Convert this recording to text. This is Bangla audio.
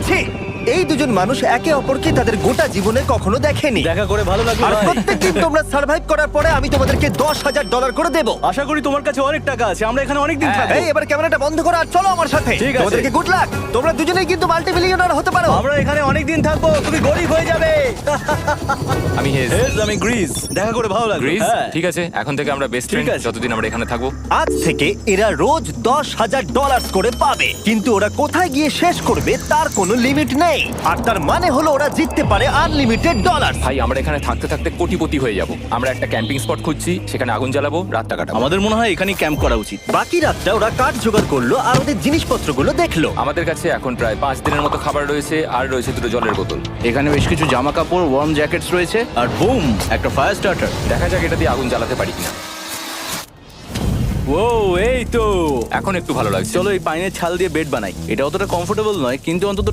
পেরেছি। এই দুজন মানুষ একে অপরকে তাদের গোটা জীবনে কখনো দেখেনি। দেখা করে ভালো লাগলো আর ভাই। প্রত্যেকদিন তোমরা সার্ভাইভ করার পরে আমি তোমাদেরকে $10,000 করে দেবো। আশা করি তোমার কাছে অনেক টাকা আছে, আমরা এখানে অনেক দিন থাকবো। এই এবার ক্যামেরাটা বন্ধ করো আর চলো আমার সাথে। ঠিক আছে। তোমাদেরকে গুড লাক। তোমরা দুজনেই কিন্তু মাল্টিমিলিয়নার হতে পারো। আমরা এখানে অনেক দিন থাকবো, তুমি গরিব হয়ে যাবে। আমি হেজ। আমি গ্রিস। দেখা করে ভালো লাগলো। গ্রিস হ্যাঁ। ঠিক আছে, এখন থেকে আমরা বেস্ট ফ্রেন্ড আছে। যতদিন আমরা এখানে থাকবো। আজ থেকে এরা রোজ $10,000 করে পাবে, কিন্তু ওরা কোথায় গিয়ে শেষ করবে তার কোনো লিমিট নেই। আর তার মানে হলো ওরা জিততে পারে আনলিমিটেড ডলার। ভাই আমরা এখানে থাকতে থাকতে কোটিপতি হয়ে যাব। আমরা একটা ক্যাম্পিং স্পট খুঁজছি, সেখানে আগুন জ্বালাবো, রাতটা কাটাবো। আমাদের মনে হয় এখানেই ক্যাম্প করা উচিত। বাকি রাতটা ওরা কাঠ জোগাড় করলো আর ওদের জিনিসপত্রগুলো দেখলো। আমাদের কাছে এখন প্রায় 5 দিনের মতো খাবার রয়েছে, আর রয়েছে 2 জলের বোতল। এখানে বেশ কিছু জামা কাপড়, ওয়ার্ম জ্যাকেটস রয়েছে, আর বুম, একটা ফায়ার স্টার্টার। দেখা যাক এটা দিয়ে আগুন জ্বালাতে পারি কিনা। ও এই তো। এখন একটু ভালো লাগছে। চলো এই পাইনের ছাল দিয়ে বেড বানাই। এটা অতটা কমফোর্টেবল নয়, কিন্তু অন্তত